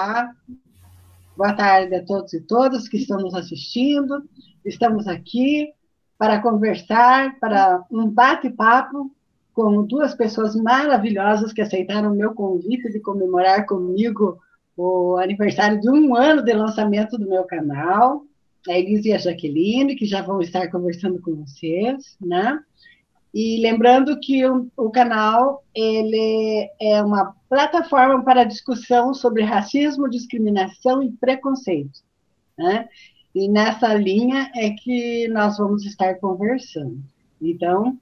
Olá, boa tarde a todos e todas que estão nos assistindo. Estamos aqui para conversar, para um bate-papo com duas pessoas maravilhosas que aceitaram o meu convite de comemorar comigo o aniversário de 1 ano de lançamento do meu canal, a Elisa e a Jaqueline, que já vão estar conversando com vocês, né? E lembrando que o canal ele é uma plataforma para discussão sobre racismo, discriminação e preconceito, né? E nessa linha é que nós vamos estar conversando. Então,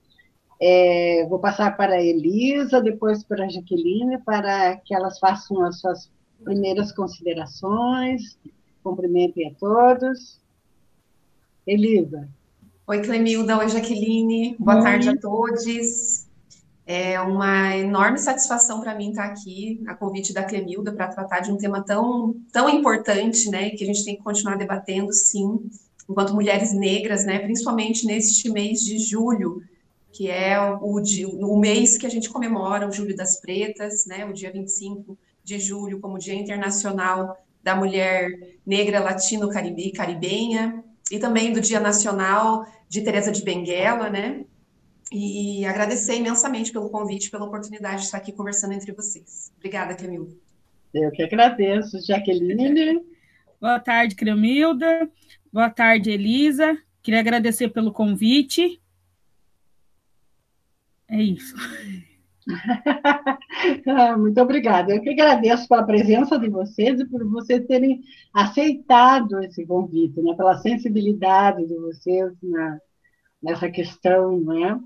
vou passar para a Elisa, depois para a Jaqueline, para que elas façam as suas primeiras considerações. Cumprimentem a todos. Elisa. Oi, Clemilda. Oi, Jaqueline. Boa tarde a todos. É uma enorme satisfação para mim estar aqui, a convite da Clemilda, para tratar de um tema tão importante, né, que a gente tem que continuar debatendo, sim, enquanto mulheres negras, né, principalmente neste mês de julho, que é o mês que a gente comemora o Julho das Pretas, né, o dia 25 de julho, como Dia Internacional da Mulher Negra Latino-Caribenha, e também do Dia Nacional de Teresa de Benguela, né? E agradecer imensamente pelo convite, pela oportunidade de estar aqui conversando entre vocês. Obrigada, Clemilda. Eu que agradeço, Jaqueline. Boa tarde, Clemilda. Boa tarde, Elisa. Queria agradecer pelo convite. É isso. Muito obrigada. Eu que agradeço pela presença de vocês e por vocês terem aceitado esse convite, né? Pela sensibilidade de vocês nessa questão, né?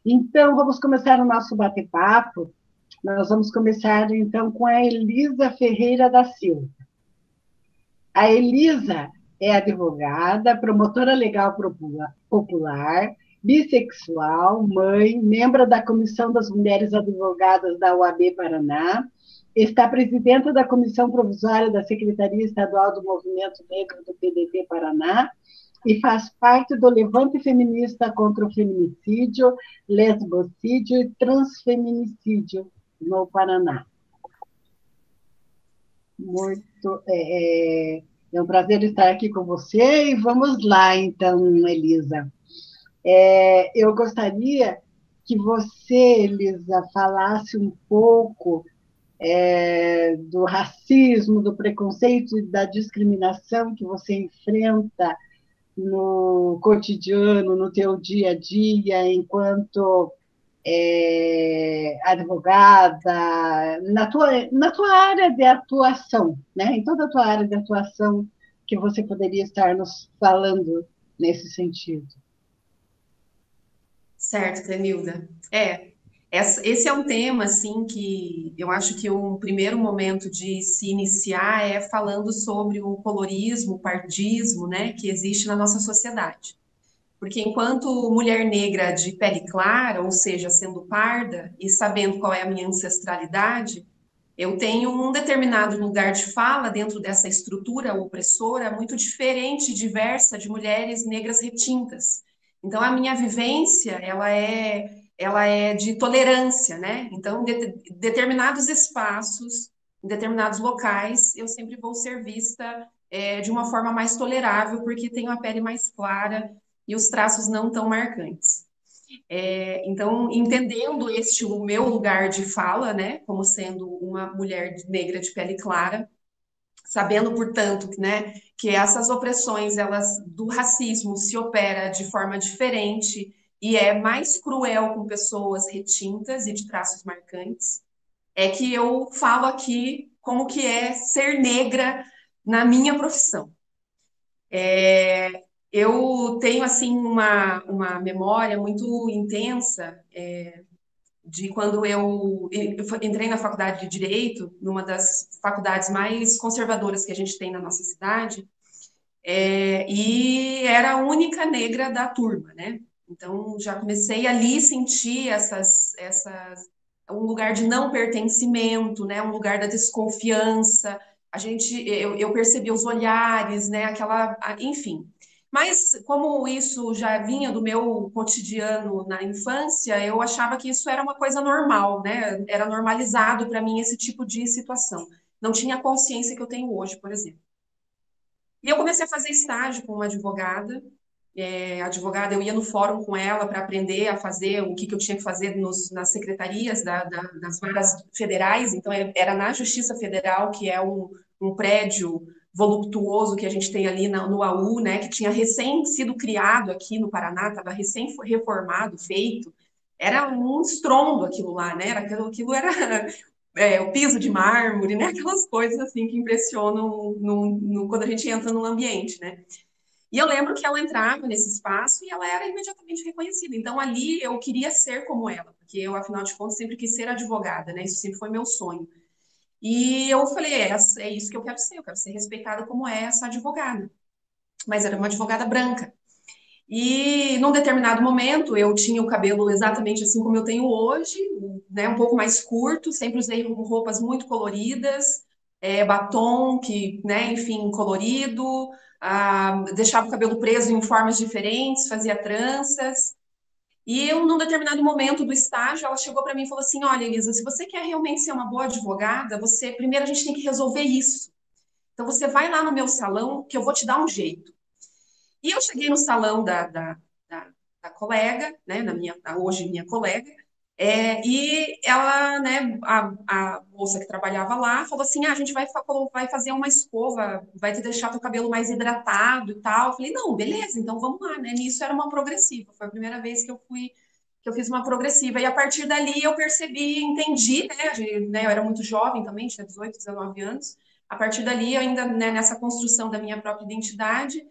Então, vamos começar o nosso bate-papo. Nós vamos começar, então, com a Elisa Ferreira da Silva. A Elisa é advogada, promotora legal popular, bissexual, mãe, membro da Comissão das Mulheres Advogadas da UAB Paraná, está presidenta da Comissão Provisória da Secretaria Estadual do Movimento Negro do PDT Paraná e faz parte do Levante Feminista contra o Feminicídio, Lesbocídio e Transfeminicídio no Paraná. É um prazer estar aqui com você e vamos lá, então, Elisa. Eu gostaria que você, Elisa, falasse um pouco do racismo, do preconceito e da discriminação que você enfrenta no cotidiano, no teu dia a dia, enquanto advogada, na tua área de atuação, né? Em toda a tua área de atuação que você poderia estar nos falando nesse sentido. Certo, Clemilda. Esse é um tema, assim, que eu acho que um primeiro momento de se iniciar é falando sobre o colorismo, o pardismo, né, que existe na nossa sociedade. Porque enquanto mulher negra de pele clara, ou seja, sendo parda, e sabendo qual é a minha ancestralidade, eu tenho um determinado lugar de fala dentro dessa estrutura opressora muito diferente e diversa de mulheres negras retintas. Então, a minha vivência, ela é de tolerância, né? Então, determinados espaços, em determinados locais, eu sempre vou ser vista de uma forma mais tolerável, porque tenho a pele mais clara e os traços não tão marcantes. Então, entendendo o meu lugar de fala, né, como sendo uma mulher negra de pele clara, sabendo, portanto, né, que essas opressões, elas do racismo se opera de forma diferente e é mais cruel com pessoas retintas e de traços marcantes, é que eu falo aqui como que é ser negra na minha profissão. Eu tenho, assim, uma memória muito intensa de quando eu entrei na faculdade de Direito, numa das faculdades mais conservadoras que a gente tem na nossa cidade, e era a única negra da turma, né? Então, já comecei ali a sentir um lugar de não pertencimento, né? Um lugar da desconfiança. Eu percebi os olhares, né? Enfim. Mas como isso já vinha do meu cotidiano na infância, eu achava que isso era uma coisa normal, né? Era normalizado para mim esse tipo de situação. não tinha a consciência que eu tenho hoje, por exemplo. E eu comecei a fazer estágio com uma advogada. Advogada, eu ia no fórum com ela para aprender a fazer o que eu tinha que fazer nas secretarias das varas federais. Então, era na Justiça Federal, que é um prédio voluptuoso que a gente tem ali no AU, né, que tinha recém sido criado aqui no Paraná, estava recém reformado, feito. Era um estrondo aquilo lá, né? Aquilo era o piso de mármore, né? Aquelas coisas assim que impressionam quando a gente entra no ambiente, né? E eu lembro que ela entrava nesse espaço e ela era imediatamente reconhecida. Então, ali eu queria ser como ela, porque eu, afinal de contas, sempre quis ser advogada, né? Isso sempre foi meu sonho. E eu falei, é isso que eu quero ser respeitada como essa advogada. Mas era uma advogada branca. E num determinado momento eu tinha o cabelo exatamente assim como eu tenho hoje, né, um pouco mais curto, sempre usei roupas muito coloridas, batom que, né, enfim, colorido, deixava o cabelo preso em formas diferentes, fazia tranças. E eu, num determinado momento do estágio, ela chegou para mim e falou assim: Olha, Elisa, se você quer realmente ser uma boa advogada, primeiro a gente tem que resolver isso. Então você vai lá no meu salão que eu vou te dar um jeito. E eu cheguei no salão da colega, né, hoje minha colega, e ela, né, a moça que trabalhava lá, falou assim, a gente vai fazer uma escova, vai te deixar teu cabelo mais hidratado e tal. Eu falei, não, beleza, então vamos lá, né? Nisso era uma progressiva, foi a primeira vez que eu fiz uma progressiva, e a partir dali eu percebi, entendi, né, eu era muito jovem também, tinha 18, 19 anos, a partir dali, eu ainda, né, nessa construção da minha própria identidade,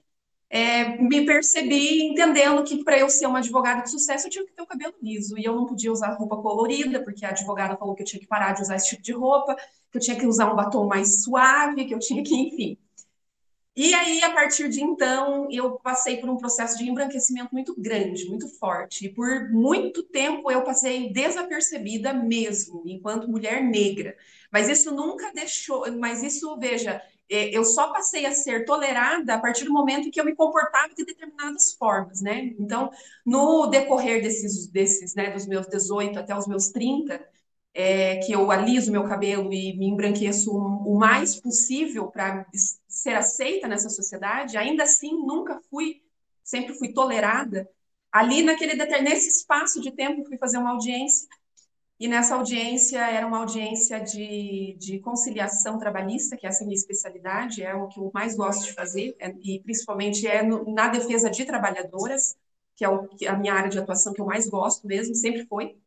me percebi entendendo que para eu ser uma advogada de sucesso eu tinha que ter o cabelo liso e eu não podia usar roupa colorida, porque a advogada falou que eu tinha que parar de usar esse tipo de roupa, que eu tinha que usar um batom mais suave, que eu tinha que, enfim. E aí, a partir de então, eu passei por um processo de embranquecimento muito grande, muito forte. E por muito tempo eu passei desapercebida mesmo, enquanto mulher negra. Mas isso nunca deixou. Mas isso, veja, eu só passei a ser tolerada a partir do momento que eu me comportava de determinadas formas, né? Então, no decorrer né, dos meus 18 até os meus 30, que eu aliso meu cabelo e me embranqueço o mais possível para ser aceita nessa sociedade, ainda assim sempre fui tolerada. Ali nesse espaço de tempo fui fazer uma audiência e nessa audiência era uma audiência de conciliação trabalhista, que é essa minha especialidade, é o que eu mais gosto de fazer, e principalmente na defesa de trabalhadoras, que é a minha área de atuação que eu mais gosto mesmo, sempre foi.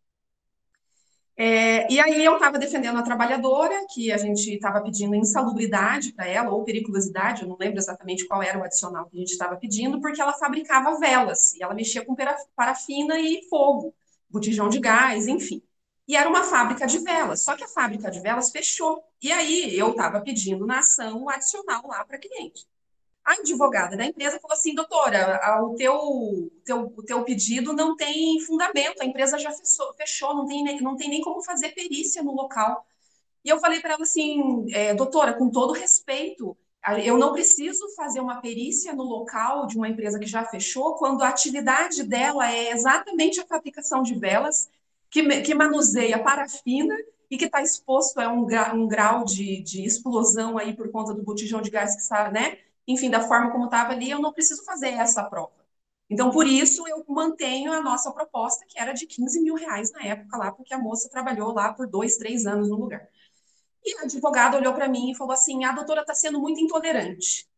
E aí eu estava defendendo a trabalhadora, que a gente estava pedindo insalubridade para ela, ou periculosidade, eu não lembro exatamente qual era o adicional que a gente estava pedindo, porque ela fabricava velas, e ela mexia com parafina e fogo, botijão de gás, enfim. E era uma fábrica de velas, só que a fábrica de velas fechou. E aí eu estava pedindo na ação o adicional lá para cliente. A advogada da empresa falou assim, doutora, o teu pedido não tem fundamento, a empresa já fechou, não tem nem como fazer perícia no local. E eu falei para ela assim, doutora, com todo respeito, eu não preciso fazer uma perícia no local de uma empresa que já fechou, quando a atividade dela é exatamente a fabricação de velas, que manuseia parafina e que está exposto a um grau de explosão aí por conta do botijão de gás que está, né? Enfim, da forma como estava ali, eu não preciso fazer essa prova. Então, por isso, eu mantenho a nossa proposta, que era de 15 mil reais na época lá, porque a moça trabalhou lá por 2, 3 anos no lugar. E a advogada olhou para mim e falou assim: a doutora está sendo muito intolerante.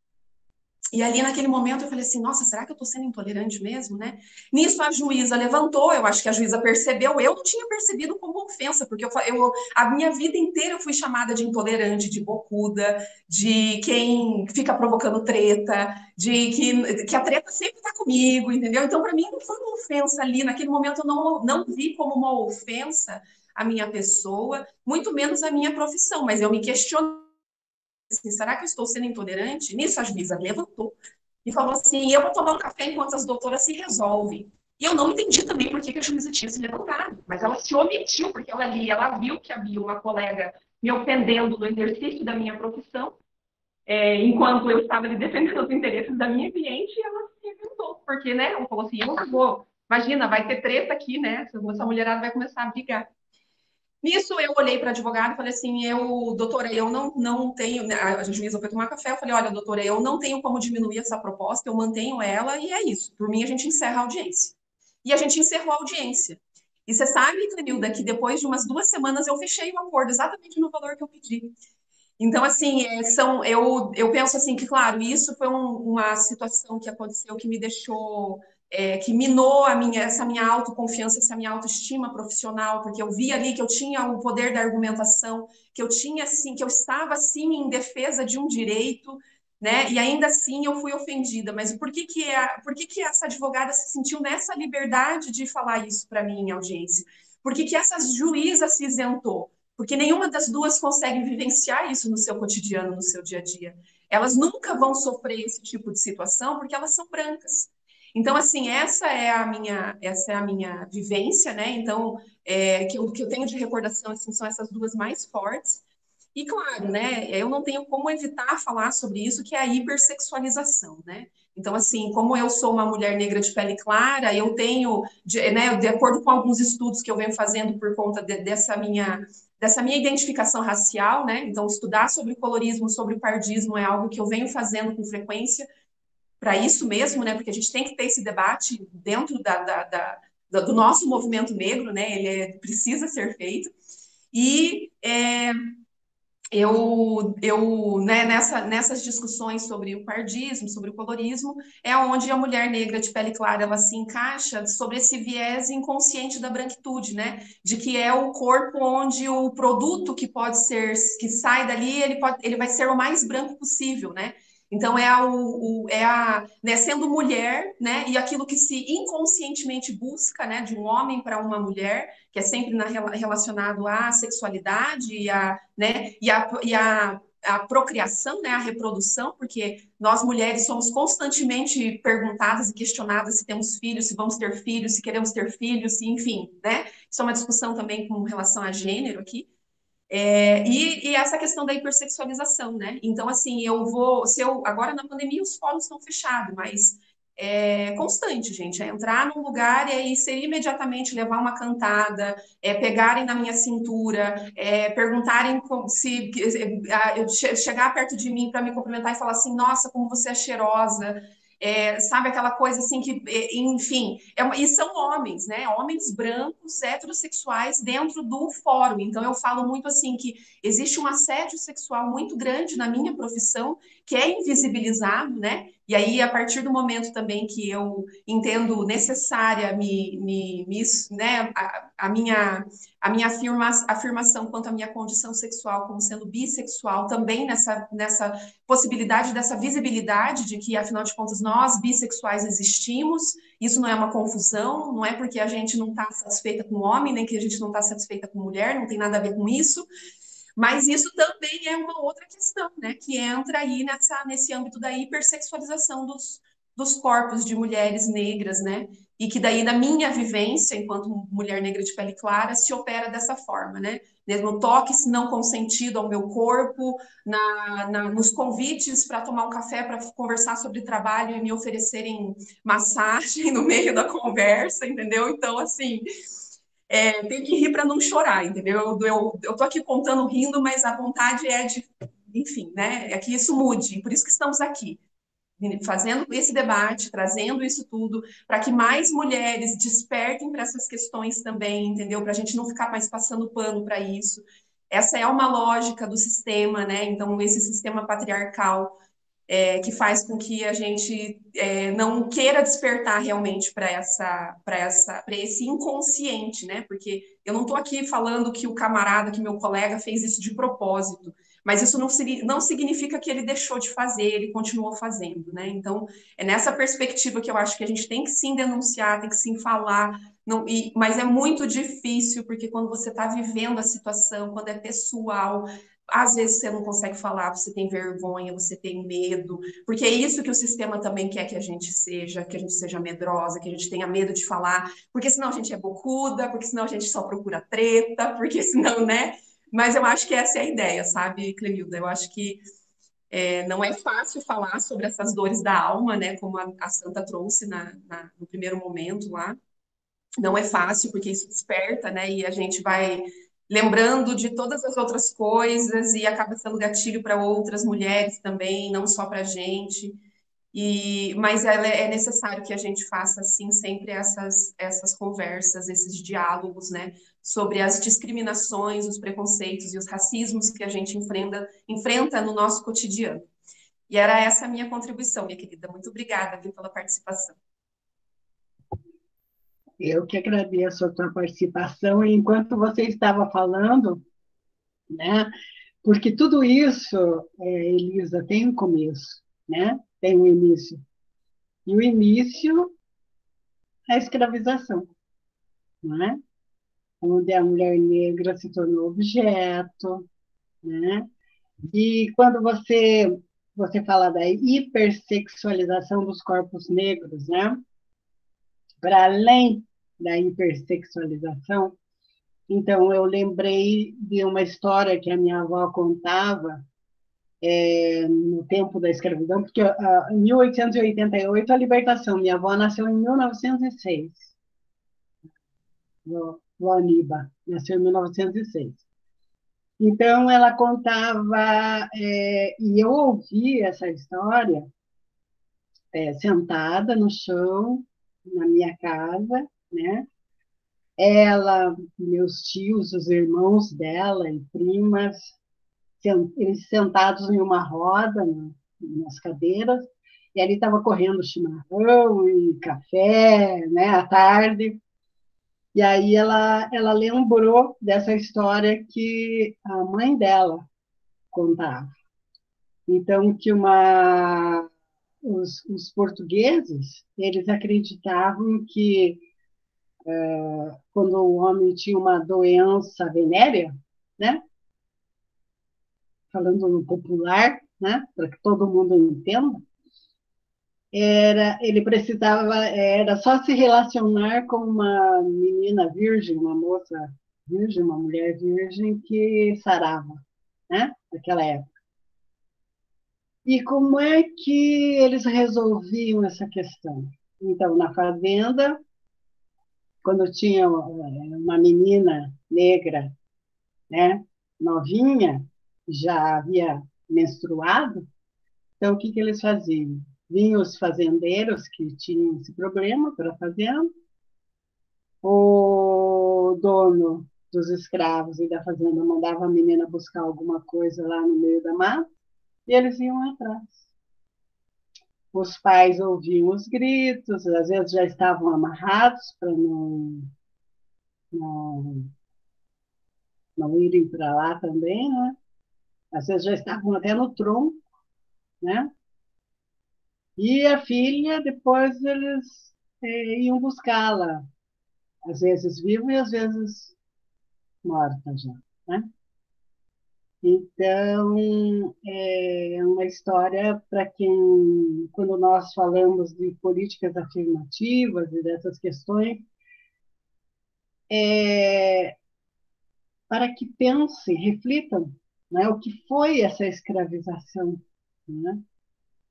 E ali, naquele momento, eu falei assim, nossa, será que eu estou sendo intolerante mesmo, né? Nisso, a juíza levantou, eu acho que a juíza percebeu, eu não tinha percebido como ofensa, porque a minha vida inteira eu fui chamada de intolerante, de bocuda, de quem fica provocando treta, de que a treta sempre está comigo, entendeu? Então, para mim, não foi uma ofensa ali, naquele momento eu não vi como uma ofensa a minha pessoa, muito menos a minha profissão, mas eu me questionei, assim, será que eu estou sendo intolerante? Nisso a juíza levantou e falou assim, eu vou tomar um café enquanto as doutoras se resolvem. E eu não entendi também por que a juíza tinha se levantado, mas ela se omitiu, porque ela viu que havia uma colega me ofendendo no exercício da minha profissão, enquanto eu estava ali defendendo os interesses da minha cliente, e ela se inventou, porque, né, ela falou assim, eu não vou, imagina, vai ter treta aqui, né, essa mulherada vai começar a brigar. Nisso eu olhei para a advogada e falei assim, doutora, eu não tenho, né, a juíza foi tomar café, eu falei, olha, doutora, eu não tenho como diminuir essa proposta, eu mantenho ela e é isso. Por mim, a gente encerra a audiência. E a gente encerrou a audiência. E você sabe, Clenilda, que depois de umas 2 semanas eu fechei o acordo exatamente no valor que eu pedi. Então, assim, eu penso assim que, claro, isso foi uma situação que aconteceu que me deixou, que minou essa minha autoconfiança, essa minha autoestima profissional, porque eu vi ali que eu tinha o poder da argumentação, que eu tinha, assim, que eu estava, assim, em defesa de um direito, né? E ainda assim eu fui ofendida. Mas por que que essa advogada se sentiu nessa liberdade de falar isso para mim em audiência? Por que que essa juíza se isentou? Porque nenhuma das duas consegue vivenciar isso no seu cotidiano, no seu dia a dia. Elas nunca vão sofrer esse tipo de situação porque elas são brancas. Então, assim, essa é a minha vivência, né? Então, que eu tenho de recordação, assim, são essas duas mais fortes. E claro, né, eu não tenho como evitar falar sobre isso, que é a hipersexualização, né? Então, assim, como eu sou uma mulher negra de pele clara, eu tenho, né, de acordo com alguns estudos que eu venho fazendo por conta dessa minha identificação racial, né? Então, estudar sobre o colorismo, sobre o pardismo é algo que eu venho fazendo com frequência para isso mesmo, né? Porque a gente tem que ter esse debate dentro do nosso movimento negro, né? Precisa ser feito. E né, nessas discussões sobre o pardismo, sobre o colorismo, é onde a mulher negra de pele clara ela se encaixa sobre esse viés inconsciente da branquitude, né? De que é o corpo onde o produto que sai dali, ele vai ser o mais branco possível, né? Então né, sendo mulher, né, e aquilo que se inconscientemente busca, né, de um homem para uma mulher, que é sempre relacionado à sexualidade né, a procriação, né, a reprodução, porque nós mulheres somos constantemente perguntadas e questionadas se temos filhos, se vamos ter filhos, se queremos ter filhos, enfim, né? Isso é uma discussão também com relação a gênero aqui. E essa questão da hipersexualização, né? Então, assim, agora na pandemia os fóruns estão fechados, mas é constante, gente, é entrar num lugar e aí ser imediatamente levar uma cantada, pegarem na minha cintura, perguntarem se chegar perto de mim para me cumprimentar e falar assim, nossa, como você é cheirosa, sabe aquela coisa assim que, enfim, e são homens, né? Homens brancos, heterossexuais dentro do fórum. Então eu falo muito assim que existe um assédio sexual muito grande na minha profissão que é invisibilizado, né? E aí, a partir do momento também que eu entendo necessária né, a minha afirmação quanto à minha condição sexual como sendo bissexual, também nessa possibilidade dessa visibilidade de que, afinal de contas, nós bissexuais existimos, isso não é uma confusão, não é porque a gente não está satisfeita com homem, nem que a gente não está satisfeita com mulher, não tem nada a ver com isso, mas isso também é uma outra questão, né, que entra aí nesse âmbito da hipersexualização dos corpos de mulheres negras, né, e que daí, na minha vivência, enquanto mulher negra de pele clara, se opera dessa forma, né, mesmo toque não consentido ao meu corpo, nos convites para tomar um café, para conversar sobre trabalho e me oferecerem massagem no meio da conversa, entendeu? Então, assim, tem que rir para não chorar, entendeu? Eu tô aqui contando rindo, mas a vontade é de, enfim, né? É que isso mude, por isso que estamos aqui, fazendo esse debate, trazendo isso tudo, para que mais mulheres despertem para essas questões também, entendeu? Para a gente não ficar mais passando pano para isso. Essa é uma lógica do sistema, né? Então, esse sistema patriarcal que faz com que a gente não queira despertar realmente para esse inconsciente, né? Porque eu não estou aqui falando que o camarada, que meu colega fez isso de propósito, mas isso não significa que ele deixou de fazer, ele continuou fazendo, né? Então, é nessa perspectiva que eu acho que a gente tem que sim denunciar, tem que sim falar, mas é muito difícil, porque quando você está vivendo a situação, quando é pessoal, às vezes você não consegue falar, você tem vergonha, você tem medo, porque é isso que o sistema também quer que a gente seja medrosa, que a gente tenha medo de falar, porque senão a gente é bocuda, porque senão a gente só procura treta, porque senão, né? Mas eu acho que essa é a ideia, sabe, Clemilda? Eu acho que não é fácil falar sobre essas dores da alma, né? Como a Santa trouxe no primeiro momento lá. Não é fácil, porque isso desperta, né? E a gente vai lembrando de todas as outras coisas e acaba sendo gatilho para outras mulheres também, não só para a gente. Mas é necessário que a gente faça assim sempre essas conversas, esses diálogos, né, sobre as discriminações, os preconceitos e os racismos que a gente enfrenta no nosso cotidiano. E era essa a minha contribuição, minha querida. Muito obrigada, viu, pela participação. Eu que agradeço a tua participação, e enquanto você estava falando, né, porque tudo isso, Elisa, tem um começo, né? Tem um início. E o início é a escravização, não é? Onde a mulher negra se tornou objeto, né? E quando você fala da hipersexualização dos corpos negros, né? Para além da hipersexualização, então eu lembrei de uma história que a minha avó contava no tempo da escravidão, porque em 1888 a libertação, minha avó nasceu em 1906, o Aníbal nasceu em 1906. Então, ela contava, e eu ouvi essa história sentada no chão, na minha casa, né? Ela, meus tios, os irmãos dela e primas, eles sentados em uma roda, nas cadeiras, e ali estava correndo chimarrão e café, né, à tarde. E aí ela lembrou dessa história que a mãe dela contava. Então, que os portugueses, eles acreditavam que quando o homem tinha uma doença venérea, né, falando no popular, né, para que todo mundo entenda, ele precisava, era só se relacionar com uma menina virgem, uma moça virgem, uma mulher virgem que sarava, né, naquela época. E como é que eles resolviam essa questão? Então, na fazenda, quando tinha uma menina negra, né, novinha, já havia menstruado, então o que que eles faziam? Vinham os fazendeiros que tinham esse problema para a fazenda, o dono dos escravos e da fazenda mandava a menina buscar alguma coisa lá no meio da mata, e eles iam atrás. Os pais ouviam os gritos, às vezes já estavam amarrados para não, não irem para lá também, né? Às vezes já estavam até no tronco, né? E a filha, depois eles iam buscá-la, às vezes viva e às vezes morta já, né? Então, é uma história para quem, quando nós falamos de políticas afirmativas e dessas questões, é, para que pensem, reflitam, né, o que foi essa escravização, né?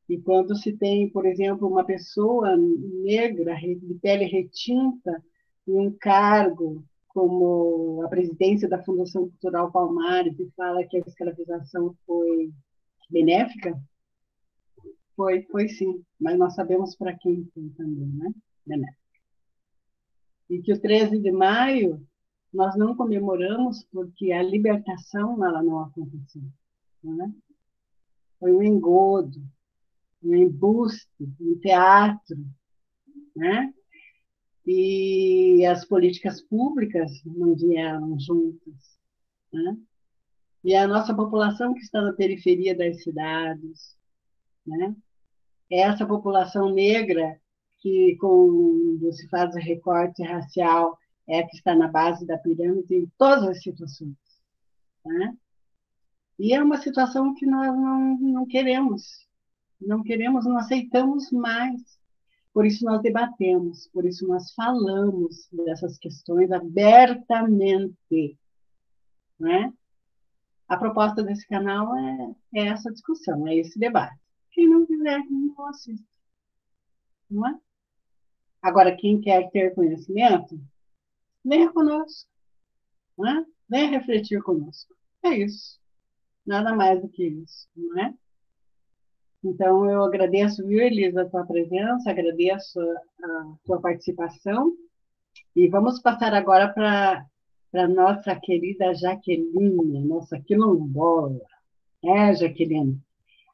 E quando se tem, por exemplo, uma pessoa negra, de pele retinta, em um cargo como a presidência da Fundação Cultural Palmares, e fala que a escravização foi benéfica, foi sim, mas nós sabemos para quem foi também, né? Benéfica. E que o 13 de maio nós não comemoramos porque a libertação ela não aconteceu, né? Foi um engodo, um embuste, um teatro, né? E as políticas públicas não vieram juntas, né? E a nossa população que está na periferia das cidades, né? É essa população negra que, quando se faz o recorte racial, é a que está na base da pirâmide em todas as situações, né? E é uma situação que nós não queremos, não queremos, não aceitamos mais. Por isso nós debatemos, por isso nós falamos dessas questões abertamente, né? A proposta desse canal é essa discussão, é esse debate. Quem não quiser, não assista, não é? Agora, quem quer ter conhecimento, venha conosco, não é? Venha refletir conosco. É isso. Nada mais do que isso, não é? Então, eu agradeço, viu, Elisa, a tua presença, agradeço a tua participação. E vamos passar agora para a nossa querida Jaqueline, nossa quilombola. É, Jaqueline.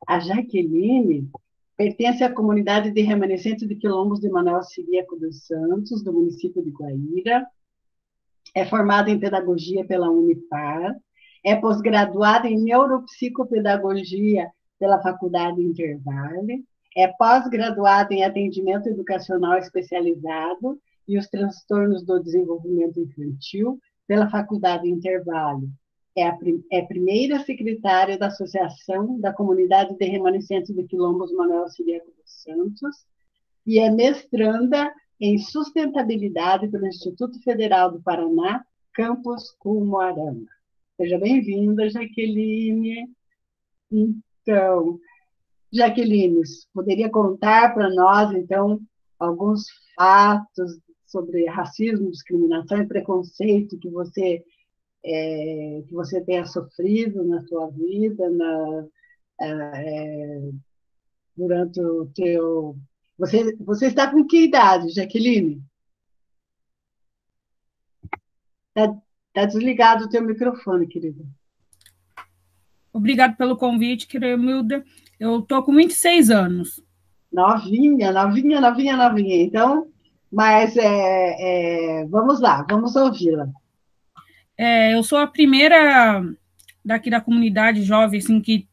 A Jaqueline pertence à comunidade de remanescentes de quilombos de Manoel Siríaco dos Santos, do município de Guaíra. É formada em pedagogia pela Unipar. É pós-graduada em neuropsicopedagogia pela Faculdade Intervale. É pós-graduada em atendimento educacional especializado e os transtornos do desenvolvimento infantil pela Faculdade Intervale. É primeira secretária da Associação da Comunidade de Remanescentes de Quilombos Manoel Siríaco dos Santos e é mestranda em sustentabilidade pelo Instituto Federal do Paraná, campus Umuarama. Seja bem-vinda, Jaqueline. Então, Jaqueline, poderia contar para nós, então, alguns fatos sobre racismo, discriminação e preconceito que você tenha sofrido na sua vida, durante o teu... Você está com que idade, Jaqueline? Tá desligado o teu microfone, querida. Obrigado pelo convite, Cremilda. Eu estou com 26 anos. Novinha. Então, mas vamos lá, vamos ouvi-la. Eu sou a primeira daqui da comunidade jovem, assim, que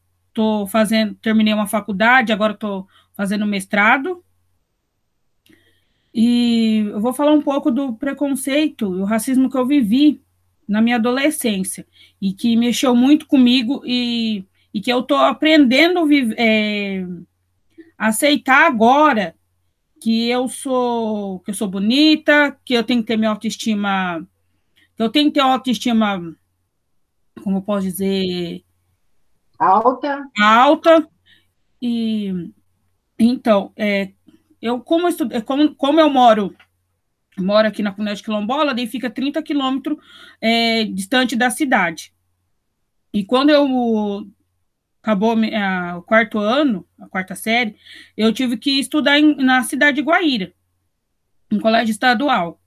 terminei uma faculdade, agora estou fazendo mestrado. E eu vou falar um pouco do preconceito e o racismo que eu vivi na minha adolescência, e que mexeu muito comigo, e que eu estou aprendendo a aceitar agora que eu sou bonita, que eu tenho que ter minha autoestima, como eu posso dizer, alta. E então, como eu moro aqui na comunidade quilombola, daí fica 30 quilômetros distante da cidade. E quando acabou o quarto ano, a quarta série, eu tive que estudar na cidade de Guaíra, em colégio estadual.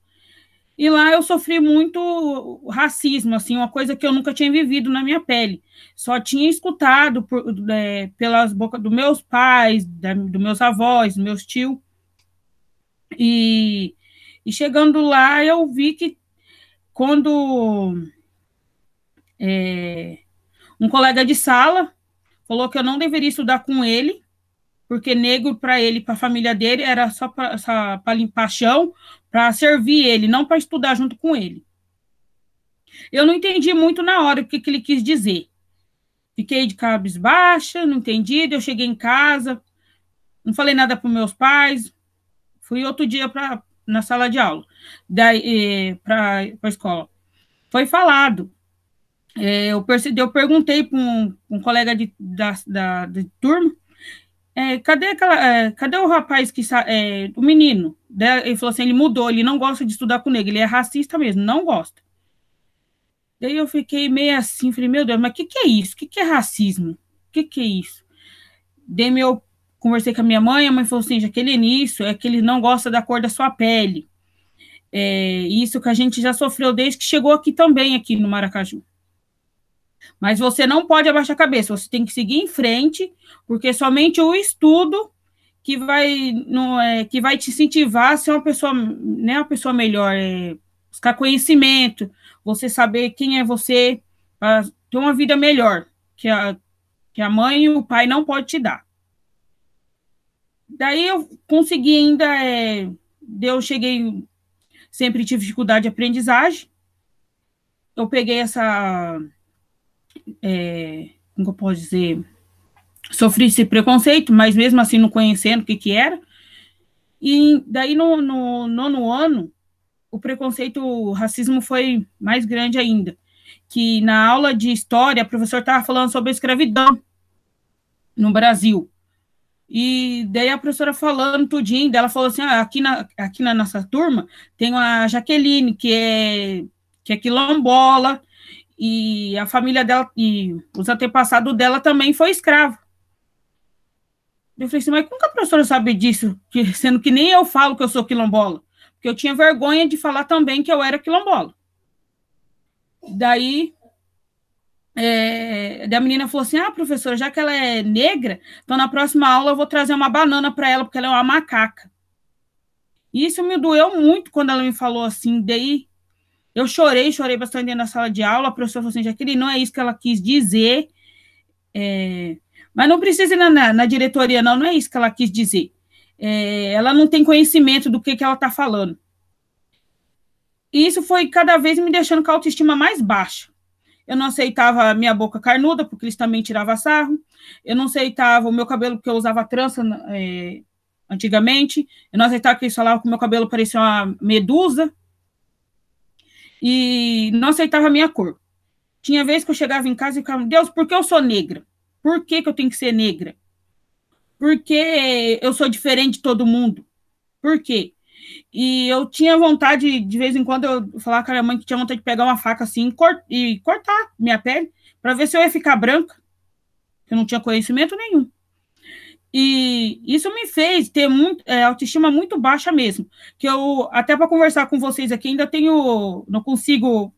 E lá eu sofri muito racismo, assim, uma coisa que eu nunca tinha vivido na minha pele. Só tinha escutado pelas bocas dos meus pais, dos meus avós, dos meus tios. E chegando lá, eu vi que quando um colega de sala falou que eu não deveria estudar com ele, porque negro para ele, para a família dele, era só para limpar chão, para servir ele, não para estudar junto com ele. Eu não entendi muito na hora o que ele quis dizer. Fiquei de cabisbaixa, não entendi, eu cheguei em casa, não falei nada para meus pais, fui outro dia na sala de aula, para a escola. Foi falado. Eu perguntei para um colega de turma, cadê o rapaz o menino? Ele falou assim, ele mudou, ele não gosta de estudar com negro, ele é racista mesmo, não gosta. Daí eu fiquei meio assim, falei, meu Deus, mas o que é isso? O que é racismo? O que é isso? Daí eu conversei com a mãe falou assim, Jaqueline, isso é que ele não gosta da cor da sua pele. Isso que a gente já sofreu desde que chegou aqui no Maracaju. Mas você não pode abaixar a cabeça, você tem que seguir em frente, porque somente o estudo que vai te incentivar a ser uma pessoa melhor, buscar conhecimento, você saber quem é você, para ter uma vida melhor, que a mãe e o pai não podem te dar. Daí eu consegui ainda, eu cheguei, sempre tive dificuldade de aprendizagem, eu peguei como eu posso dizer, sofri esse preconceito, mas mesmo assim não conhecendo o que era, e daí no nono ano, o racismo foi mais grande ainda, que na aula de história, a professora estava falando sobre a escravidão no Brasil, e daí a professora falando tudinho, ela falou assim, aqui na nossa turma tem a Jaqueline, que é quilombola, e a família dela, e os antepassados dela também foi escravo. Eu falei assim, mas como que a professora sabe disso? Sendo que nem eu falo que eu sou quilombola. Porque eu tinha vergonha de falar também que eu era quilombola. Daí, a menina falou assim, professora, já que ela é negra, então na próxima aula eu vou trazer uma banana para ela, porque ela é uma macaca. E isso me doeu muito quando ela me falou assim. Daí, eu chorei bastante dentro da sala de aula. A professora falou assim, Jaqueline, não é isso que ela quis dizer. Mas não precisa ir na diretoria, não é isso que ela quis dizer. Ela não tem conhecimento do que ela está falando. E isso foi cada vez me deixando com a autoestima mais baixa. Eu não aceitava a minha boca carnuda, porque eles também tiravam sarro. Eu não aceitava o meu cabelo, porque eu usava trança antigamente. Eu não aceitava que eles falavam que o meu cabelo parecia uma medusa. E não aceitava a minha cor. Tinha vezes que eu chegava em casa e ficava, Deus, por que eu sou negra? Por que eu tenho que ser negra? Por que eu sou diferente de todo mundo? Por quê? E eu tinha vontade, de vez em quando, eu falava com a minha mãe que tinha vontade de pegar uma faca assim e cortar minha pele, para ver se eu ia ficar branca. Eu não tinha conhecimento nenhum. E isso me fez ter autoestima muito baixa mesmo. Que eu, até para conversar com vocês aqui, ainda não consigo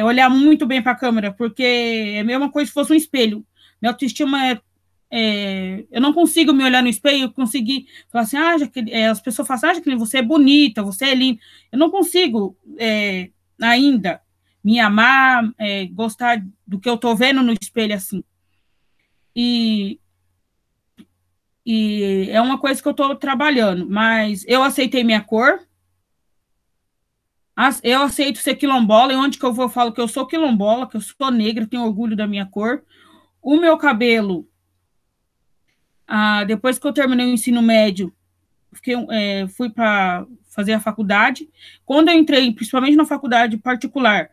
olhar muito bem para a câmera, porque é a mesma coisa se fosse um espelho. Minha autoestima eu não consigo me olhar no espelho, eu consegui falar assim, as pessoas falam assim, Jaqueline, você é bonita, você é linda. Eu não consigo ainda me amar, gostar do que eu estou vendo no espelho assim. E é uma coisa que eu estou trabalhando, mas eu aceitei minha cor, eu aceito ser quilombola, e onde que eu vou eu falo que eu sou quilombola, que eu sou negra, tenho orgulho da minha cor. O meu cabelo, depois que eu terminei o ensino médio, fui para fazer a faculdade. Quando eu entrei, principalmente na faculdade particular,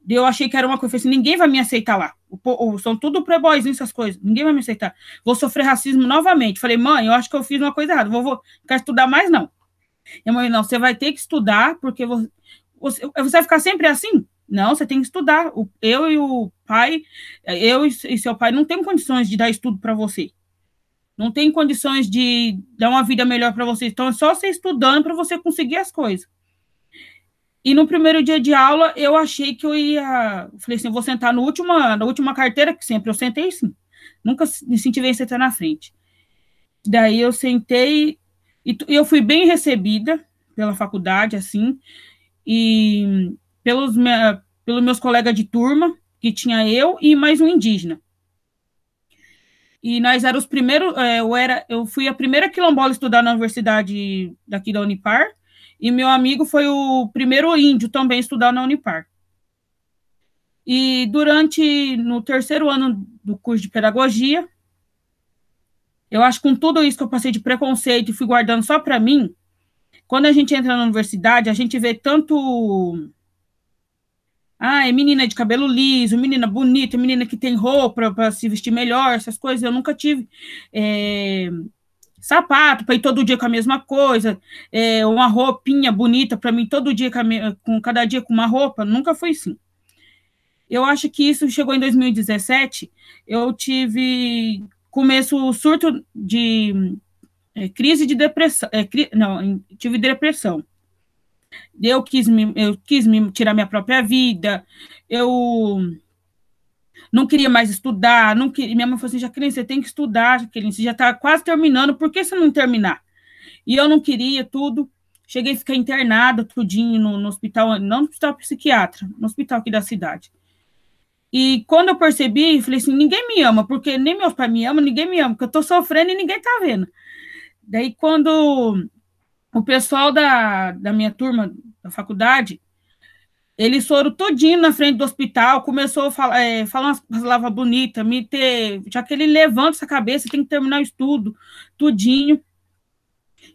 eu achei que era uma coisa, assim, ninguém vai me aceitar lá. São tudo playboys, essas coisas, ninguém vai me aceitar. Vou sofrer racismo novamente. Falei, mãe, eu acho que eu fiz uma coisa errada, vou quero estudar mais, não. Minha mãe, não, você vai ter que estudar, porque você vai ficar sempre assim? Não, você tem que estudar. Eu e o pai, eu e seu pai não tem condições de dar estudo para você. Não tem condições de dar uma vida melhor para você. Então, é só você estudando para você conseguir as coisas. E no primeiro dia de aula, eu achei que eu ia... Falei assim, eu vou sentar na última carteira, que sempre eu sentei assim. Nunca me incentivei a sentar na frente. Daí eu sentei e eu fui bem recebida pela faculdade, assim, e pelos meus colegas de turma, que tinha eu e mais um indígena. E nós éramos os primeiros, eu fui a primeira quilombola a estudar na universidade daqui da Unipar, e meu amigo foi o primeiro índio também a estudar na Unipar. E no terceiro ano do curso de pedagogia, eu acho que com tudo isso que eu passei de preconceito e fui guardando só para mim, quando a gente entra na universidade, a gente vê tanto... é menina de cabelo liso, menina bonita, menina que tem roupa para se vestir melhor, essas coisas. Eu nunca tive sapato para ir todo dia com a mesma coisa, uma roupinha bonita para mim todo dia, cada dia com uma roupa. Nunca foi assim. Eu acho que isso chegou em 2017, eu começo o surto de crise de depressão, tive depressão. Eu quis me tirar minha própria vida, eu não queria mais estudar, não queria, minha mãe falou assim, Jaqueline, você tem que estudar, Jaqueline, você já está quase terminando, por que você não terminar? E eu não queria tudo, cheguei a ficar internada tudinho no hospital, não no hospital psiquiatra, no hospital aqui da cidade. E quando eu percebi, falei assim, ninguém me ama, porque nem meus pais me amam, ninguém me ama, porque eu estou sofrendo e ninguém está vendo. Daí, quando o pessoal da minha turma, da faculdade, eles foram todinho na frente do hospital, começou a falar umas palavras bonitas, já que ele levanta essa cabeça, tem que terminar o estudo, tudinho,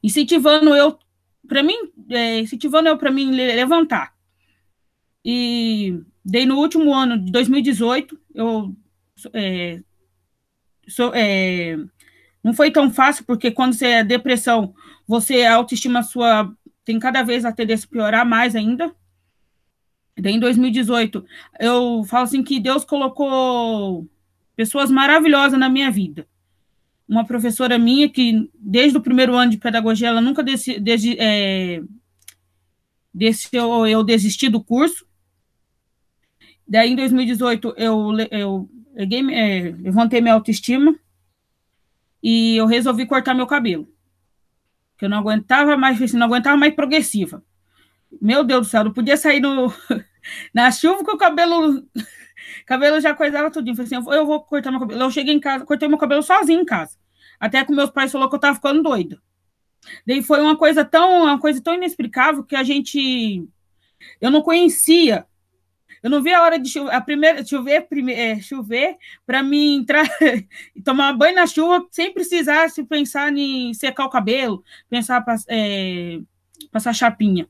incentivando eu para mim levantar. E daí no último ano de 2018, não foi tão fácil, porque quando você é depressão, a autoestima sua tem cada vez a tendência a piorar mais ainda. Daí, em 2018, eu falo assim que Deus colocou pessoas maravilhosas na minha vida. Uma professora minha que, desde o primeiro ano de pedagogia, ela nunca deixou eu desistir do curso. Daí, em 2018, eu levantei minha autoestima e eu resolvi cortar meu cabelo. Que eu não aguentava mais, assim, não aguentava mais progressiva. Meu Deus do céu, não podia sair na chuva que o cabelo já coisava tudinho. Falei assim, eu vou cortar meu cabelo. Eu cheguei em casa, cortei meu cabelo sozinho em casa. Até que meus pais falaram que eu estava ficando doida. Daí foi uma coisa tão inexplicável que eu não conhecia. Eu não vi a hora de chover para mim entrar e tomar banho na chuva sem precisar se pensar em secar o cabelo, pensar passar chapinha.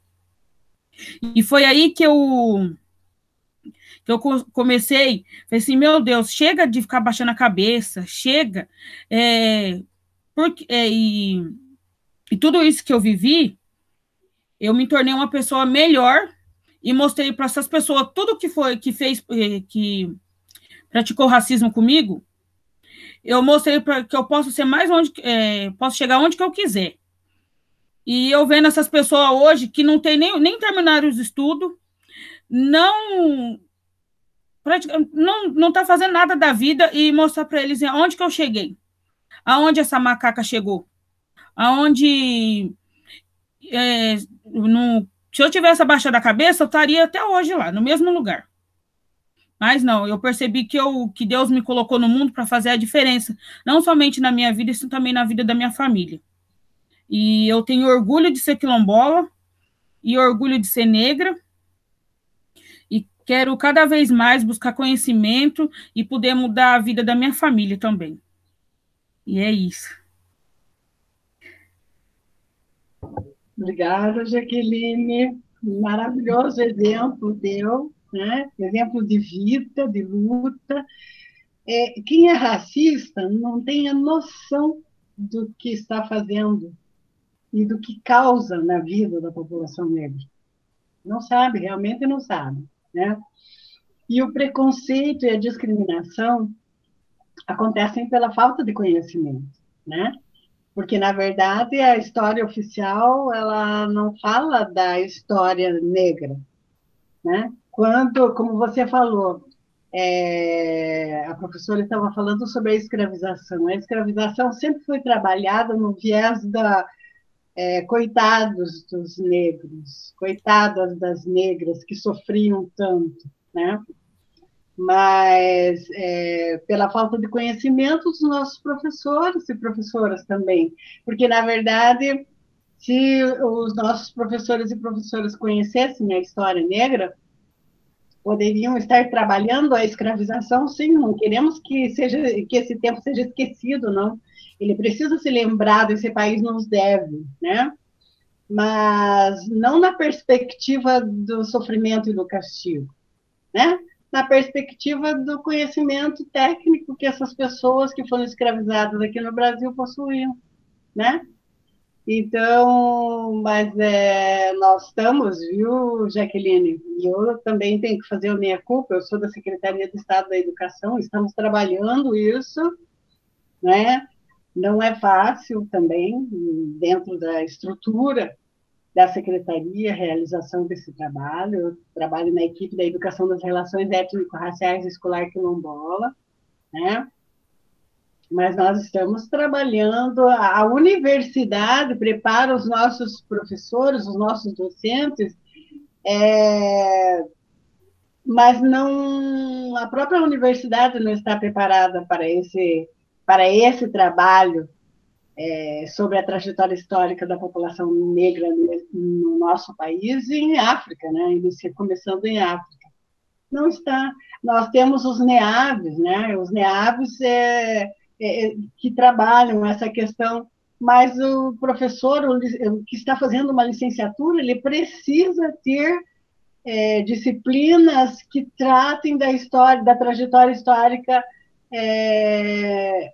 E foi aí que eu comecei, falei assim, meu Deus, chega de ficar baixando a cabeça, chega, e tudo isso que eu vivi, eu me tornei uma pessoa melhor e mostrei para essas pessoas tudo que praticou racismo comigo, eu mostrei que eu posso ser posso chegar onde que eu quiser. E eu vendo essas pessoas hoje que não tem nem terminaram os estudos, não tá fazendo nada da vida e mostrar para eles aonde que eu cheguei, aonde essa macaca chegou, aonde se eu tivesse abaixado a cabeça, eu estaria até hoje lá, no mesmo lugar. Mas não, eu percebi que Deus me colocou no mundo para fazer a diferença, não somente na minha vida, isso também na vida da minha família. E eu tenho orgulho de ser quilombola e orgulho de ser negra, e quero cada vez mais buscar conhecimento e poder mudar a vida da minha família também. E é isso. Obrigada, Jaqueline. Maravilhoso exemplo teu, né? Exemplo de vida, de luta. Quem é racista não tem a noção do que está fazendo e do que causa na vida da população negra. Não sabe, realmente não sabe, né? E o preconceito e a discriminação acontecem pela falta de conhecimento, né? Porque, na verdade, a história oficial ela não fala da história negra, né? Como você falou, a professora estava falando sobre a escravização. A escravização sempre foi trabalhada no viés coitados dos negros, coitadas das negras que sofriam tanto, né? Mas pela falta de conhecimento dos nossos professores e professoras também, porque, na verdade, se os nossos professores e professoras conhecessem a história negra, poderiam estar trabalhando a escravização, sim, não queremos que esse tempo seja esquecido, não. Ele precisa ser lembrado, esse país nos deve, né? Mas não na perspectiva do sofrimento e do castigo, né? Na perspectiva do conhecimento técnico que essas pessoas que foram escravizadas aqui no Brasil possuíam, né? Então, mas nós estamos, viu, Jaqueline? E eu também tenho que fazer a minha culpa, eu sou da Secretaria de Estado da Educação, estamos trabalhando isso, né? Não é fácil também, dentro da estrutura da Secretaria, a realização desse trabalho. Eu trabalho na equipe da Educação das Relações Étnico-Raciais Escolar Quilombola, né? Mas nós estamos trabalhando, a universidade prepara os nossos professores, os nossos docentes, mas não, a própria universidade não está preparada para esse trabalho sobre a trajetória histórica da população negra no nosso país e em África, né? Começando em África. Não está. Nós temos os NEAVs, né? Os NEAVs que trabalham essa questão, mas o professor que está fazendo uma licenciatura, ele precisa ter disciplinas que tratem da história, da trajetória histórica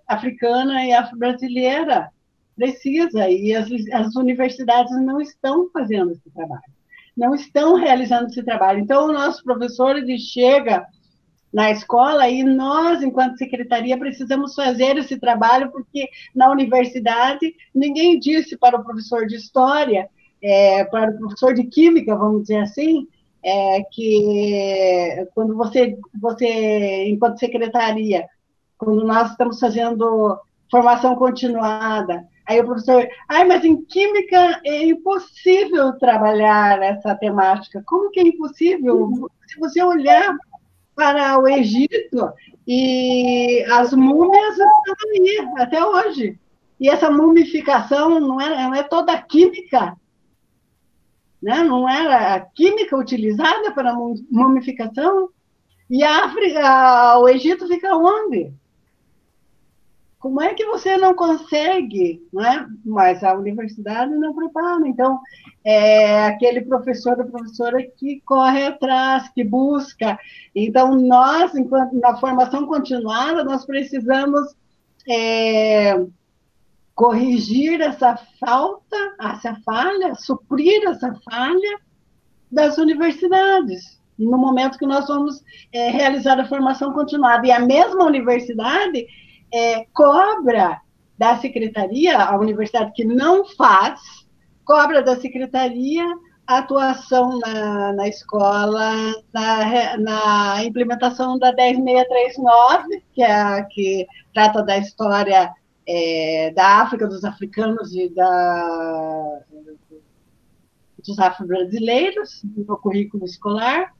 africana e afro-brasileira. Precisa, e as universidades não estão fazendo esse trabalho. não estão realizando esse trabalho. Então, o nosso professor, ele chega na escola e nós, enquanto secretaria, precisamos fazer esse trabalho, porque na universidade ninguém disse para o professor de história, para o professor de química, vamos dizer assim, que quando você, enquanto secretaria, quando nós estamos fazendo formação continuada, aí o professor, mas em química é impossível trabalhar essa temática. Como que é impossível? Se você olhar para o Egito e as múmias estão aí até hoje. E essa mumificação não é toda química, né? Não era a química utilizada para a mumificação. E a África, o Egito fica onde? Como é que você não consegue, né? Mas a universidade não prepara. Então, aquele professor ou professora que corre atrás, que busca. Então, nós, enquanto na formação continuada, nós precisamos corrigir essa falha, suprir essa falha das universidades. E no momento que nós vamos realizar a formação continuada. E a mesma universidade cobra da secretaria, a universidade que não faz, cobra da secretaria a atuação na escola, na implementação da 10639, que é a que trata da história da África, dos africanos e dos afro-brasileiros, no currículo escolar.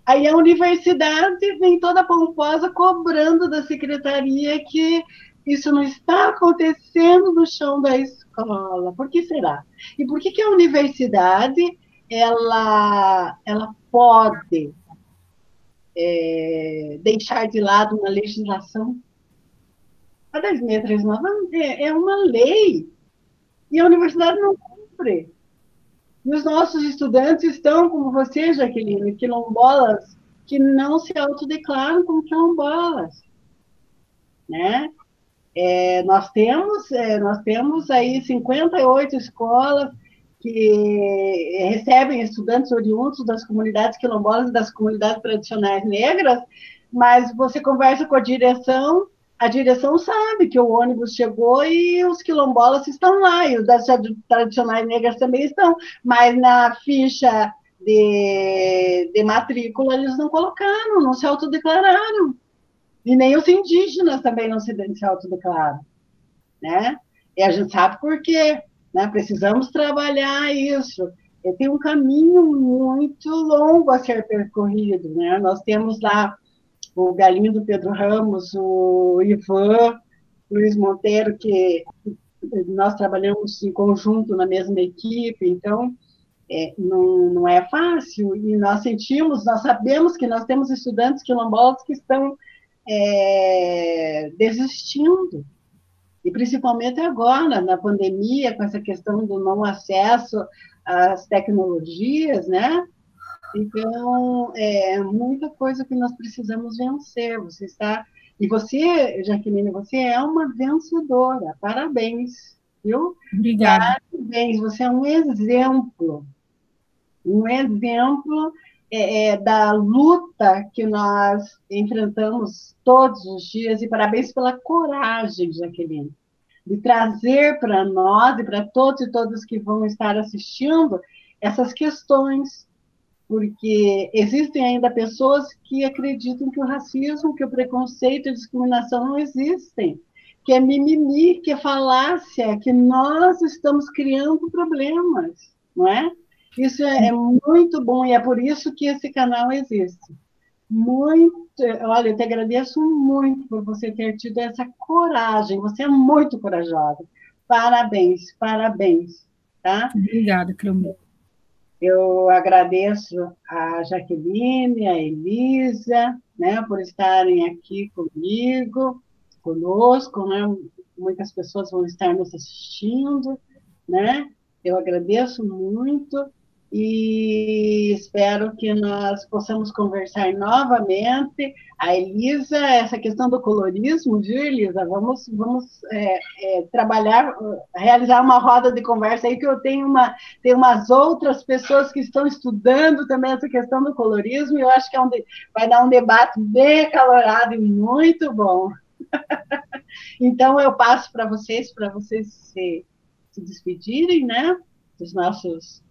Aí a universidade vem toda pomposa cobrando da secretaria que isso não está acontecendo no chão da escola. Por que será? E por que a universidade ela pode deixar de lado uma legislação? A 10.639 é uma lei e a universidade não cumpre. E os nossos estudantes estão, como você, Jaqueline, quilombolas, que não se autodeclaram como quilombolas, né? Nós temos aí 58 escolas que recebem estudantes oriundos das comunidades quilombolas e das comunidades tradicionais negras, mas você conversa com a direção sabe que o ônibus chegou e os quilombolas estão lá, e os das tradicionais negras também estão, mas na ficha de matrícula eles não colocaram, não se autodeclararam. E nem os indígenas também não se autodeclaram, né? E a gente sabe por quê, né? Precisamos trabalhar isso. Tem um caminho muito longo a ser percorrido, né? Nós temos lá o Galindo Pedro Ramos, o Ivan, Luiz Monteiro, que nós trabalhamos em conjunto na mesma equipe, então não é fácil, e nós sabemos que nós temos estudantes quilombolas que estão desistindo, e principalmente agora, na pandemia, com essa questão do não acesso às tecnologias, né? Então, muita coisa que nós precisamos vencer. E você, Jaqueline, você é uma vencedora. Parabéns, viu? Obrigada. Parabéns, você é um exemplo da luta que nós enfrentamos todos os dias, e parabéns pela coragem, Jaqueline, de trazer para nós e para todos e todas que vão estar assistindo essas questões, porque existem ainda pessoas que acreditam que o racismo, que o preconceito e a discriminação não existem, que é mimimi, que é falácia, que nós estamos criando problemas, não é? Isso é muito bom, e é por isso que esse canal existe. Olha, eu te agradeço muito por você ter tido essa coragem, você é muito corajosa. Parabéns, parabéns, tá? Obrigada, Cleomir. Eu agradeço a Jaqueline, a Elisa, né, por estarem aqui conosco, né? Muitas pessoas vão estar nos assistindo, né? Eu agradeço muito. e espero que nós possamos conversar novamente. A Elisa, essa questão do colorismo, viu, Elisa? Vamos trabalhar, realizar uma roda de conversa aí, que eu tenho umas outras pessoas que estão estudando também essa questão do colorismo, e eu acho que vai dar um debate bem acalorado e muito bom. Então, eu passo para vocês se despedirem, né, dos nossos...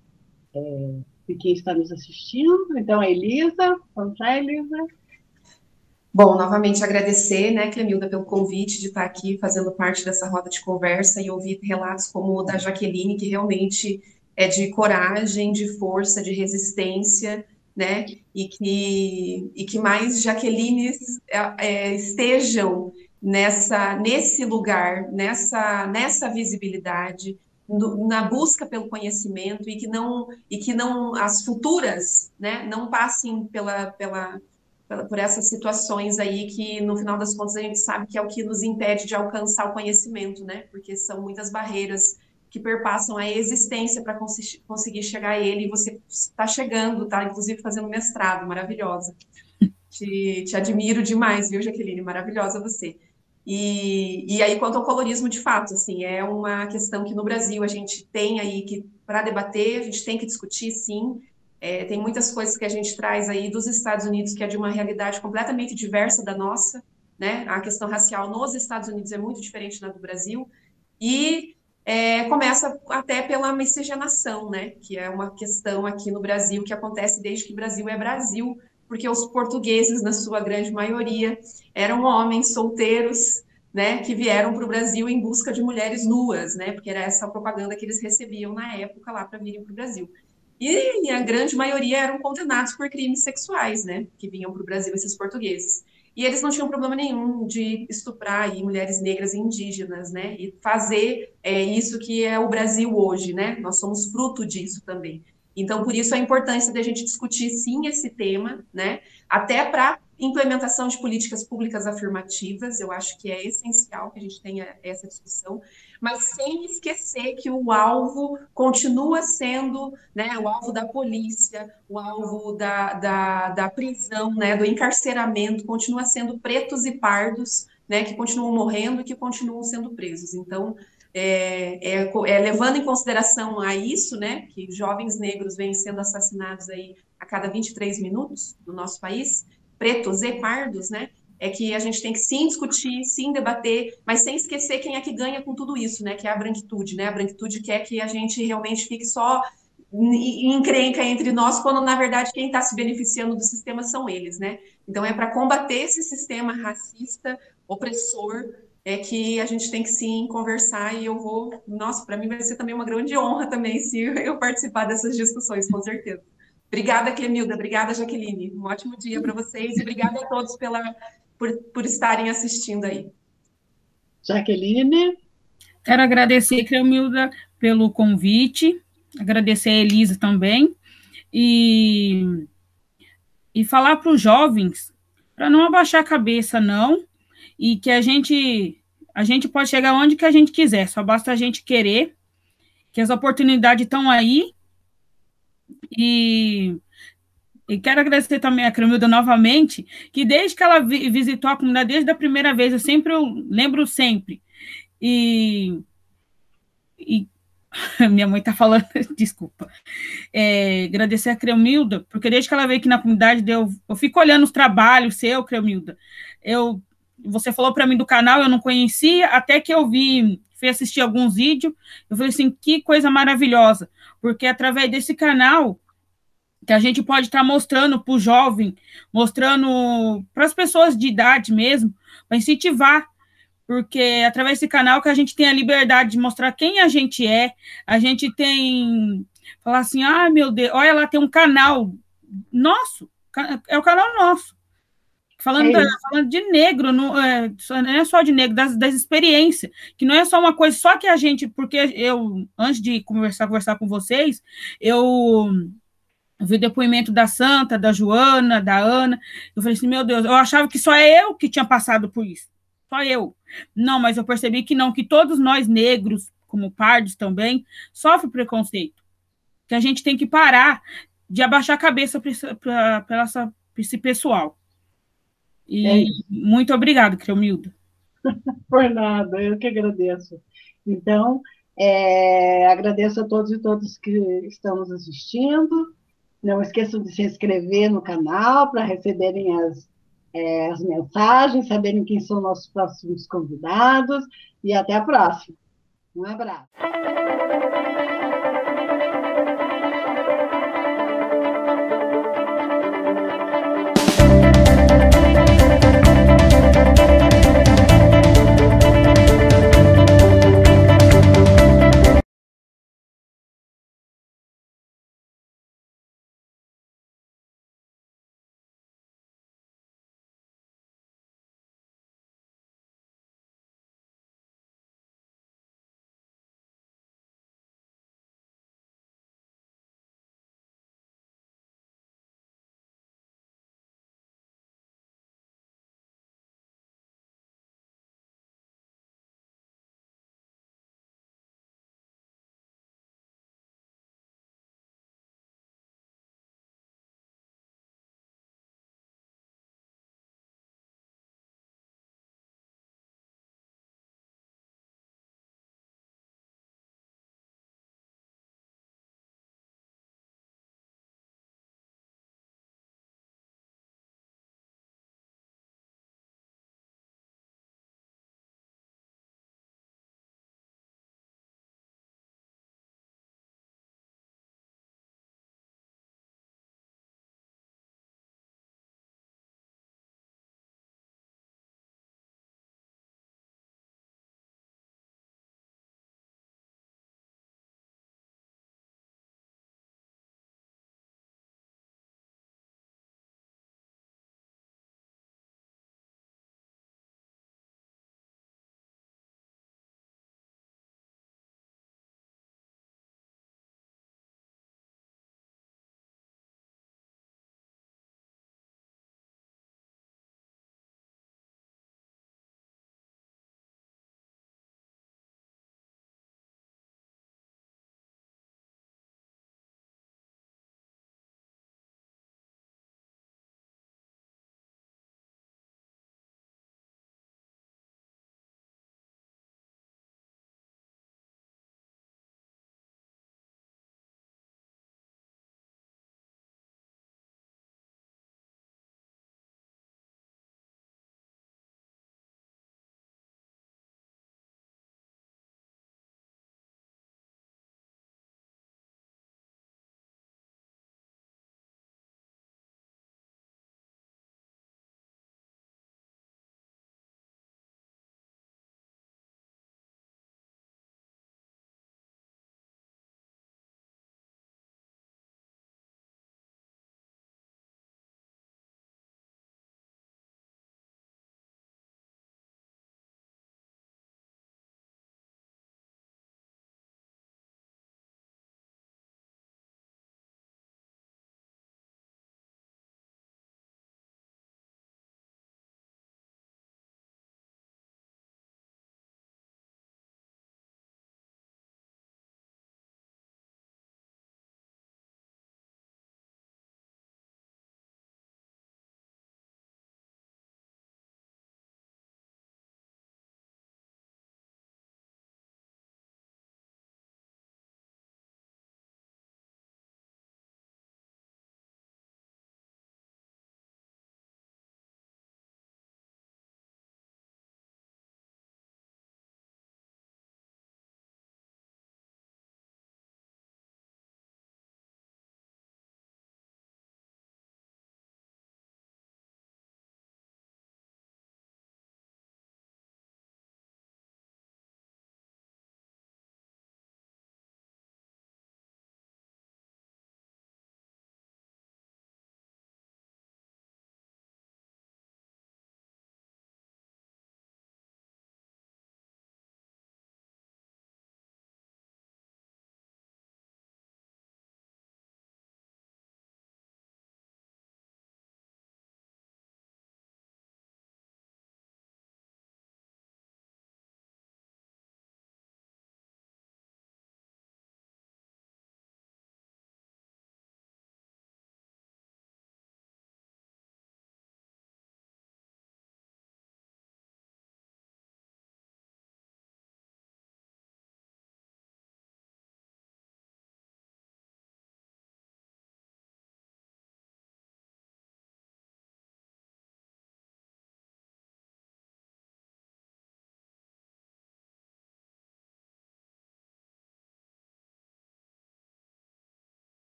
de quem está nos assistindo. Então, a Elisa, vamos lá, Elisa. Bom, novamente agradecer, né, Clemilda, pelo convite de estar aqui fazendo parte dessa roda de conversa e ouvir relatos como o da Jaqueline, que realmente é de coragem, de força, de resistência, né, e que mais Jaquelines estejam nesse lugar, nessa visibilidade, na busca pelo conhecimento, e que não as futuras, né, não passem por essas situações aí que, no final das contas, a gente sabe que é o que nos impede de alcançar o conhecimento, né? Porque são muitas barreiras que perpassam a existência para conseguir chegar a ele, e você está chegando, tá? Inclusive fazendo mestrado, maravilhosa. Te admiro demais, viu, Jaqueline? Maravilhosa você. E aí, quanto ao colorismo, de fato, assim, é uma questão que no Brasil a gente tem aí que, para debater, a gente tem que discutir, sim. Tem muitas coisas que a gente traz aí dos Estados Unidos, que é de uma realidade completamente diversa da nossa, né? A questão racial nos Estados Unidos é muito diferente da do Brasil, e começa até pela miscigenação, né? Que é uma questão aqui no Brasil que acontece desde que o Brasil é Brasil, porque os portugueses, na sua grande maioria, eram homens solteiros, né? Que vieram para o Brasil em busca de mulheres nuas, né? Porque era essa a propaganda que eles recebiam na época lá para virem para o Brasil. E a grande maioria eram condenados por crimes sexuais, né? Que vinham para o Brasil, esses portugueses. E eles não tinham problema nenhum de estuprar aí mulheres negras e indígenas, né? E fazer isso que é o Brasil hoje, né? Nós somos fruto disso também. Então, por isso a importância da gente discutir, sim, esse tema, né? Até para implementação de políticas públicas afirmativas, eu acho que é essencial que a gente tenha essa discussão, mas sem esquecer que o alvo continua sendo, né, o alvo da polícia, o alvo da prisão, né, do encarceramento, continua sendo pretos e pardos, né, que continuam morrendo e que continuam sendo presos. Então, levando em consideração a isso, né, que jovens negros vêm sendo assassinados aí a cada 23 minutos no nosso país, pretos e pardos, né, é que a gente tem que sim discutir, sim debater, mas sem esquecer quem é que ganha com tudo isso, né, que é a branquitude, né, a branquitude quer que a gente realmente fique só em encrenca entre nós, quando na verdade quem está se beneficiando do sistema são eles, né, então é para combater esse sistema racista, opressor, que a gente tem que sim conversar, e nossa, para mim vai ser também uma grande honra também se eu participar dessas discussões, com certeza. Obrigada, Clemilda, obrigada, Jaqueline, um ótimo dia para vocês, e obrigada a todos por estarem assistindo aí. Jaqueline? Quero agradecer, Clemilda, pelo convite, agradecer a Elisa também, e falar para os jovens para não abaixar a cabeça, não, e que a gente pode chegar onde que a gente quiser, só basta a gente querer, que as oportunidades estão aí, e quero agradecer também a Clemilda novamente, que desde que ela visitou a comunidade, desde a primeira vez, eu lembro sempre, e minha mãe está falando, desculpa, agradecer a Clemilda, porque desde que ela veio aqui na comunidade, eu fico olhando os trabalhos seu, Clemilda, você falou para mim do canal, eu não conhecia, até que eu fui assistir alguns vídeos, eu falei assim, que coisa maravilhosa, porque através desse canal, que a gente pode estar mostrando para o jovem, mostrando para as pessoas de idade mesmo, para incentivar, porque através desse canal que a gente tem a liberdade de mostrar quem a gente tem, falar assim, meu Deus, olha lá, tem um canal nosso, é o canal nosso, falando de negro, não é só de negro, das experiências, que não é só uma coisa, só que a gente, porque antes de conversar com vocês, eu vi o depoimento da Santa, da Joana, da Ana, eu falei assim, meu Deus, eu achava que só eu que tinha passado por isso, só eu. Não, mas eu percebi que não, que todos nós negros, como pardos também, sofrem preconceito. que a gente tem que parar de abaixar a cabeça para esse pessoal. E muito obrigado, Creomilda. Por nada, eu que agradeço. Então, agradeço a todos e todas que estão nos assistindo. Não esqueçam de se inscrever no canal para receberem as mensagens, saberem quem são nossos próximos convidados. E até a próxima. Um abraço.